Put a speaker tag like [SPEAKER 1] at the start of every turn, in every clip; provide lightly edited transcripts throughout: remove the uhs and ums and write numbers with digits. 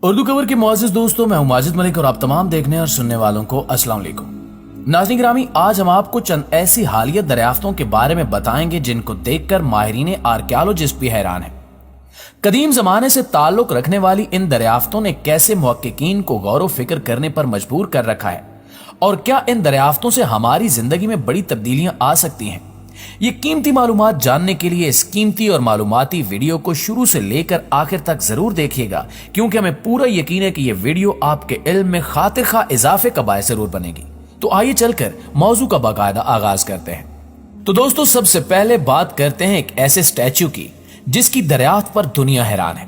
[SPEAKER 1] उर्दू खबर के मुआज़िज़ दोस्तों, मैं हूं माजिद मलिक और आप तमाम देखने और सुनने वालों को अस्सलाम वालेकुम। नाज़रीन गिरामी, आज हम आपको चंद ऐसी हालिया दरियाफ्तों के बारे में बताएंगे जिनको देखकर माहिरीन आर्कियोलॉजिस्ट भी हैरान हैं। कदीम जमाने से ताल्लुक रखने वाली इन दरियाफ्तों ने कैसे मुहक्किकीन को गौर व फिक्र करने पर मजबूर कर रखा है और क्या इन दरियाफ्तों से हमारी जिंदगी में बड़ी तब्दीलियां आ सकती हैं। ये कीमती मालूमात जानने के लिए इस कीमती और मालूमाती वीडियो को शुरू से लेकर आखिर तक जरूर देखिएगा, क्योंकि हमें पूरा यकीन है कि ये वीडियो आपके इल्म में खातिर खा इजाफे का बायस जरूर बनेगी। तो आइए चलकर मौजू का बाकायदा आगाज करते हैं। तो दोस्तों, सबसे पहले बात करते हैं एक ऐसे स्टैच्यू की जिसकी दरियाफ्त पर दुनिया हैरान है।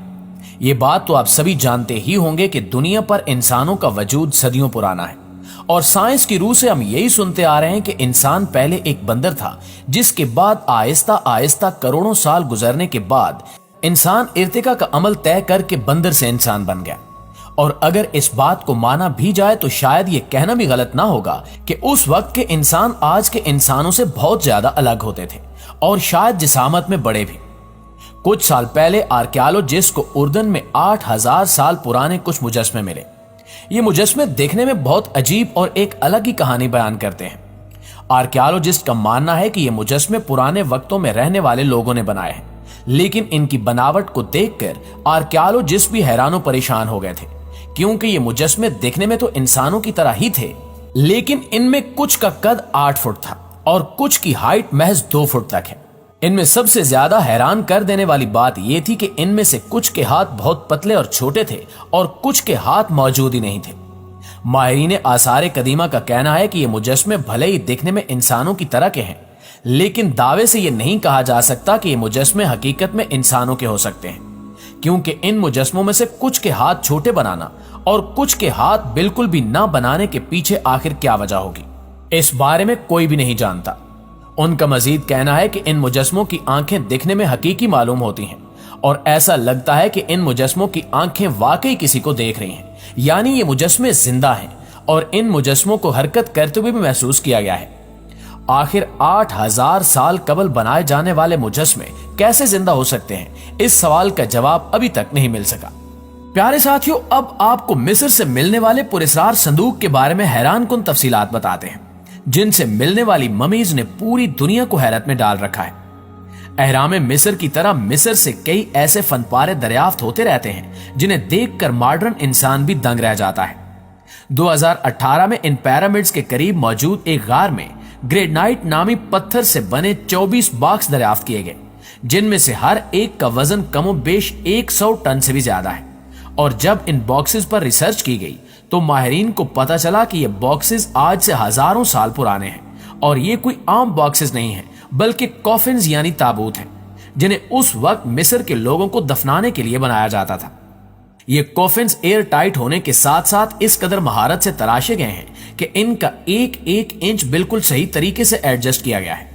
[SPEAKER 1] ये बात तो आप सभी जानते ही होंगे कि दुनिया पर इंसानों का वजूद सदियों पुराना है और साइंस की रूह से हम यही सुनते आ रहे हैं कि इंसान पहले एक बंदर था, जिसके बाद आहिस्ता आहिस्ता करोड़ों साल गुजरने के बाद इंसान इर्तिका का अमल तय करके बंदर से इंसान बन गया। और अगर इस बात को माना भी जाए तो शायद ये कहना भी गलत ना होगा कि उस वक्त के इंसान आज के इंसानों से बहुत ज्यादा अलग होते थे और शायद जिसामत में बड़े भी। कुछ साल पहले आर्कियोलॉजिस्ट को उर्दन में 8000 साल पुराने कुछ मुजस्मे मिले। ये मुजस्मे देखने में बहुत अजीब और एक अलग ही कहानी बयान करते हैं। आर्कियोलॉजिस्ट का मानना है कि ये मुजस्मे पुराने वक्तों में रहने वाले लोगों ने बनाए हैं, लेकिन इनकी बनावट को देखकर आर्कियोलॉजिस्ट भी हैरान परेशान हो गए थे, क्योंकि ये मुजस्मे देखने में तो इंसानों की तरह ही थे, लेकिन इनमें कुछ का कद 8 फुट था और कुछ की हाइट महज 2 फुट तक है। इनमें सबसे ज्यादा हैरान कर देने वाली बात यह थी कि इनमें से कुछ के हाथ बहुत पतले और छोटे थे और कुछ के हाथ मौजूद ही नहीं थे। माहिरीन आसार कदीमा का कहना है कि ये मुजस्मे भले ही दिखने में इंसानों की तरह के हैं, लेकिन दावे से ये नहीं कहा जा सकता कि ये मुजस्मे हकीकत में इंसानों के हो सकते हैं, क्योंकि इन मुजस्मों में से कुछ के हाथ छोटे बनाना और कुछ के हाथ बिल्कुल भी ना बनाने के पीछे आखिर क्या वजह होगी, इस बारे में कोई भी नहीं जानता। उनका मजीद कहना है कि इन मुजस्मों की आंखें दिखने में हकीकी मालूम होती हैं और ऐसा लगता है कि इन मुजस्मों की आंखें वाकई किसी को देख रही हैं, यानी ये मुजस्मे जिंदा हैं और इन मुजस्मों को हरकत करते हुए भी महसूस किया गया है। आखिर 8000 साल कबल बनाए जाने वाले मुजस्मे कैसे जिंदा हो सकते हैं, इस सवाल का जवाब अभी तक नहीं मिल सका। प्यारे साथियों, अब आपको मिस्र से मिलने वाले पुरस्रार संदूक के बारे में हैरान कुन तफसीलात बताते हैं, जिनसे मिलने वाली ममीज ने पूरी दुनिया को हैरत में डाल रखा है। अहराम मिस्र की तरह मिस्र से कई ऐसे फनपारे दरियाफ्त होते रहते हैं जिन्हें देखकर मॉडर्न इंसान भी दंग रह जाता है। 2018 में इन पिरामिड्स के करीब मौजूद एक गार में ग्रेनाइट नामी पत्थर से बने 24 बॉक्स दरियाफ्त किए गए, जिनमें से हर एक का वजन कमोबेश 100 टन से भी ज्यादा है। और जब इन बॉक्सेस पर रिसर्च की गई तो माहिरीन को पता चला कि ये बॉक्सेस आज से हजारों साल पुराने हैं और ये कोई आम बॉक्सेस नहीं हैं, बल्कि कॉफिन्स यानी ताबूत हैं, जिन्हें उस वक्त मिस्र के लोगों को दफनाने के लिए बनाया जाता था। ये कॉफिन्स एयर टाइट होने के साथ साथ इस कदर महारत से तराशे गए हैं कि इनका एक एक इंच बिल्कुल सही तरीके से एडजस्ट किया गया है।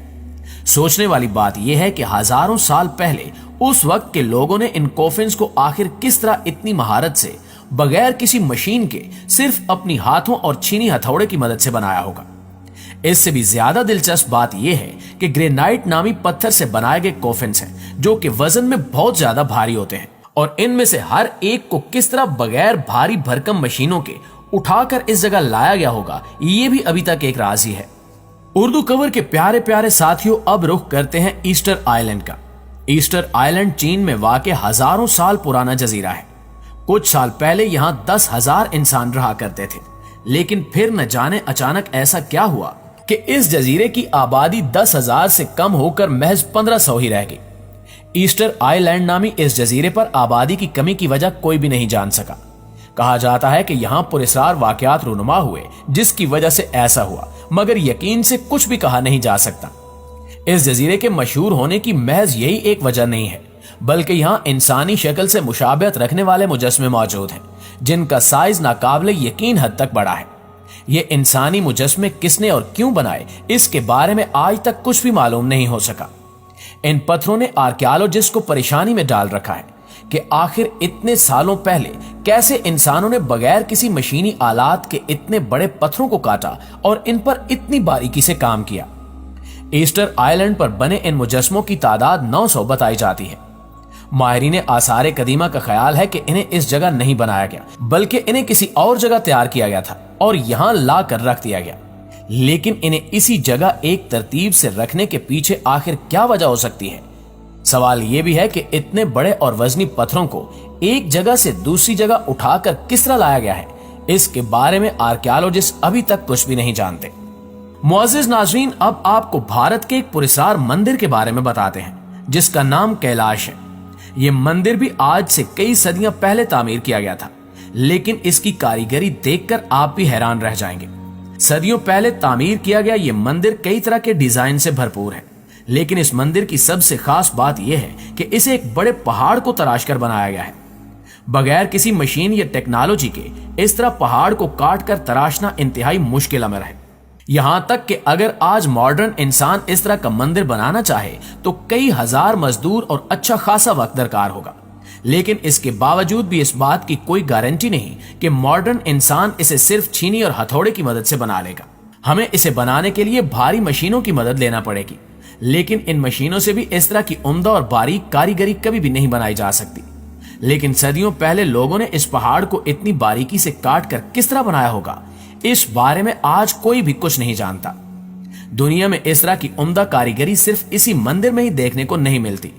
[SPEAKER 1] सोचने वाली बात यह है कि हजारों साल पहले उस वक्त के लोगों ने इन कॉफिन्स को आखिर किस तरह इतनी महारत से बगैर किसी मशीन के सिर्फ अपनी हाथों और छीनी हथौड़े की मदद से बनाया होगा। इससे भी ज्यादा दिलचस्प बात यह है कि ग्रेनाइट नामी पत्थर से बनाए गए कॉफिन्स हैं, जो कि वजन में बहुत ज्यादा भारी होते हैं और इनमें से हर एक को किस तरह बगैर भारी भरकम मशीनों के उठाकर इस जगह लाया गया होगा, ये भी अभी तक एक राज ही है। उर्दू कवर के प्यारे प्यारे साथियों, अब रुख करते हैं ईस्टर आइलैंड का। ईस्टर आइलैंड चीन में वाक़ हजारों साल पुराना जजीरा है। कुछ साल पहले यहां 10,000 इंसान रहा करते थे, लेकिन फिर न जाने अचानक ऐसा क्या हुआ कि इस जजीरे की आबादी 10,000 से कम होकर महज 1500 ही रह गई। ईस्टर आइलैंड नामी इस जजीरे पर आबादी की कमी की वजह कोई भी नहीं जान सका। कहा जाता है कि यहां पुरस्रार वाकयात रूनुमा हुए जिसकी वजह से ऐसा हुआ, मगर यकीन से कुछ भी कहा नहीं जा सकता। इस जजीरे के मशहूर होने की महज यही एक वजह नहीं है, बल्कि यहाँ इंसानी शक्ल से मुशाबहत रखने वाले मुजस्मे मौजूद हैं, जिनका साइज नाकाबिले यकीन हद तक बड़ा है। ये इंसानी मुजस्मे किसने और क्यों बनाए, इसके बारे में आज तक कुछ भी मालूम नहीं हो सका। इन पत्थरों ने आर्कियोलॉजिस्ट को परेशानी में डाल रखा है कि आखिर इतने सालों पहले कैसे इंसानों ने बगैर किसी मशीनी आलात के इतने बड़े पत्थरों को काटा और इन पर इतनी बारीकी से काम किया। ईस्टर आइलैंड पर बने इन मुजस्मों की तादाद 900 बताई जाती है। माहिरीन आसार कदीमा का ख्याल है कि इन्हें इस जगह नहीं बनाया गया, बल्कि इन्हें किसी और जगह तैयार किया गया था और यहाँ ला कर रख दिया गया। लेकिन इन्हें इसी जगह एक तरतीब से रखने के पीछे आखिर क्या वजह हो सकती है? सवाल ये भी है कि इतने बड़े और वजनी पत्थरों को एक जगह से दूसरी जगह उठाकर किस तरह लाया गया है, इसके बारे में आर्कियोलॉजिस्ट अभी तक कुछ भी नहीं जानते। मुअज़्ज़िज़ नाज़रीन, अब आपको भारत के एक पुरस्कार मंदिर के बारे में बताते हैं जिसका नाम कैलाश है। ये मंदिर भी आज से कई सदियां पहले तामीर किया गया था, लेकिन इसकी कारीगरी देखकर आप भी हैरान रह जाएंगे। सदियों पहले तामीर किया गया ये मंदिर कई तरह के डिजाइन से भरपूर है, लेकिन इस मंदिर की सबसे खास बात यह है कि इसे एक बड़े पहाड़ को तराश कर बनाया गया है। बगैर किसी मशीन या टेक्नोलॉजी के इस तरह पहाड़ को काट कर तराशना इंतहाई मुश्किल अमर है। यहां तक कि अगर आज मॉडर्न इंसान इस तरह का मंदिर बनाना चाहे तो कई हजार मजदूर और अच्छा खासा वक्त दरकार होगा, लेकिन इसके बावजूद भी इस बात की कोई गारंटी नहीं कि मॉडर्न इंसान इसे सिर्फ छीनी और हथौड़े की मदद से बना लेगा। हमें इसे बनाने के लिए भारी मशीनों की मदद लेना पड़ेगी, लेकिन इन मशीनों से भी इस तरह की उम्दा और बारीक कारीगरी कभी भी नहीं बनाई जा सकती। लेकिन सदियों पहले लोगों ने इस पहाड़ को इतनी बारीकी से काट कर किस तरह बनाया होगा, इस बारे में आज कोई भी कुछ नहीं जानता। दुनिया में इस तरह की उम्दा कारीगरी सिर्फ इसी मंदिर में ही देखने को नहीं मिलती,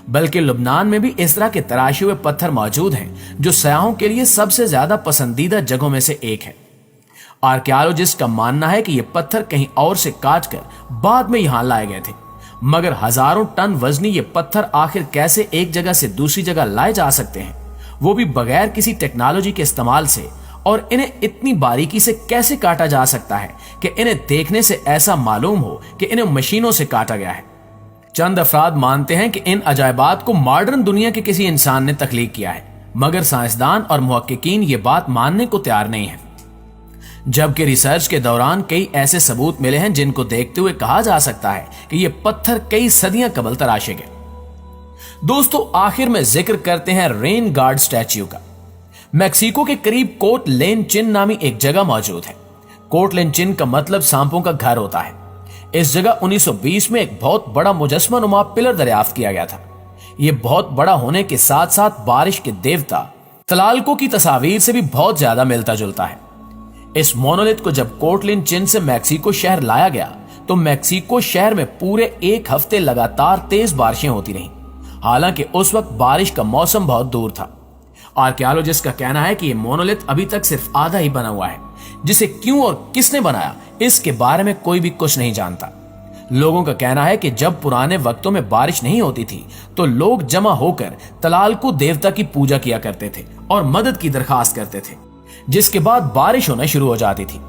[SPEAKER 1] बल्कि लुबनान में भी इस तरह के तराशे हुए पत्थर मौजूद हैं जो सयाहों के लिए सबसे ज्यादा पसंदीदा जगहों में से एक है। आर्कियोलॉजिस्ट का मानना है कि ये पत्थर कहीं और से काट कर बाद में यहां लाए गए थे, मगर हजारों टन वजनी ये पत्थर आखिर कैसे एक जगह से दूसरी जगह लाए जा सकते हैं, वो भी बगैर किसी टेक्नोलॉजी के इस्तेमाल से, और इन्हें इतनी बारीकी से कैसे काटा जा सकता है कि इन्हें देखने से ऐसा मालूम हो कि इन्हें मशीनों से काटा गया है। चंद अफराद मानते हैं कि इन अजायबात को मॉडर्न दुनिया के किसी इंसान ने तख्लीक किया है, मगर साइंसदान और मुहक्किकीन ये बात मानने को तैयार नहीं है। जबकि रिसर्च के दौरान कई ऐसे सबूत मिले हैं जिनको देखते हुए कहा जा सकता है कि ये पत्थर कई सदियां कबल तराशे गए। दोस्तों, आखिर में जिक्र करते हैं रेन गार्ड स्टैच्यू का। मैक्सिको के करीब कोट लेन चिन नामी एक जगह मौजूद है। कोट लेन चिन का मतलब सांपों का घर होता है। इस जगह 1920 में एक बहुत बड़ा मुजस्समा नुमा पिलर दरियाफ्त किया गया था। यह बहुत बड़ा होने के साथ साथ बारिश के देवता तलाल्को की तस्वीर से भी बहुत ज्यादा मिलता जुलता है। इस मोनोलिथ को जब कोट लेन चिन से मैक्सिको शहर लाया गया तो मैक्सिको शहर में पूरे एक हफ्ते लगातार तेज बारिशें होती रहीं। हालांकि उस वक्त बारिश का मौसम बहुत दूर था। आर्कियोलॉजिस्ट का कहना है कि यह मोनोलिथ अभी तक सिर्फ आधा ही बना हुआ है, जिसे क्यों और किसने बनाया इसके बारे में कोई भी कुछ नहीं जानता। लोगों का कहना है कि जब पुराने वक्तों में बारिश नहीं होती थी तो लोग जमा होकर तलाल्को देवता की पूजा किया करते थे और मदद की दरखास्त करते थे, जिसके बाद बारिश होना शुरू हो जाती थी।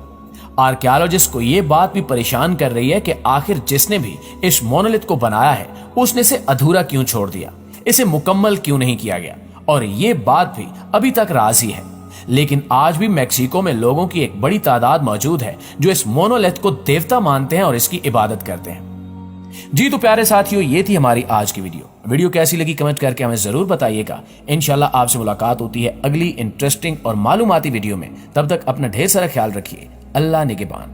[SPEAKER 1] आर्कियोलॉजिस्ट को यह बात भी परेशान कर रही है कि आखिर जिसने भी इस मोनोलिथ को बनाया है उसने इसे अधूरा क्यों छोड़ दिया, इसे मुकम्मल क्यों नहीं किया गया, और ये बात भी अभी तक राजी है। लेकिन आज भी मैक्सिको में लोगों की एक बड़ी तादाद मौजूद है जो इस मोनोलिथ को देवता मानते हैं और इसकी इबादत करते हैं। जी तो प्यारे साथियों, ये थी हमारी आज की वीडियो कैसी लगी कमेंट करके हमें जरूर बताइएगा। इंशाल्लाह आपसे मुलाकात होती है अगली इंटरेस्टिंग और मालूमाती वीडियो में। तब तक अपना ढेर सारा ख्याल रखिए। अल्लाह निगहबान।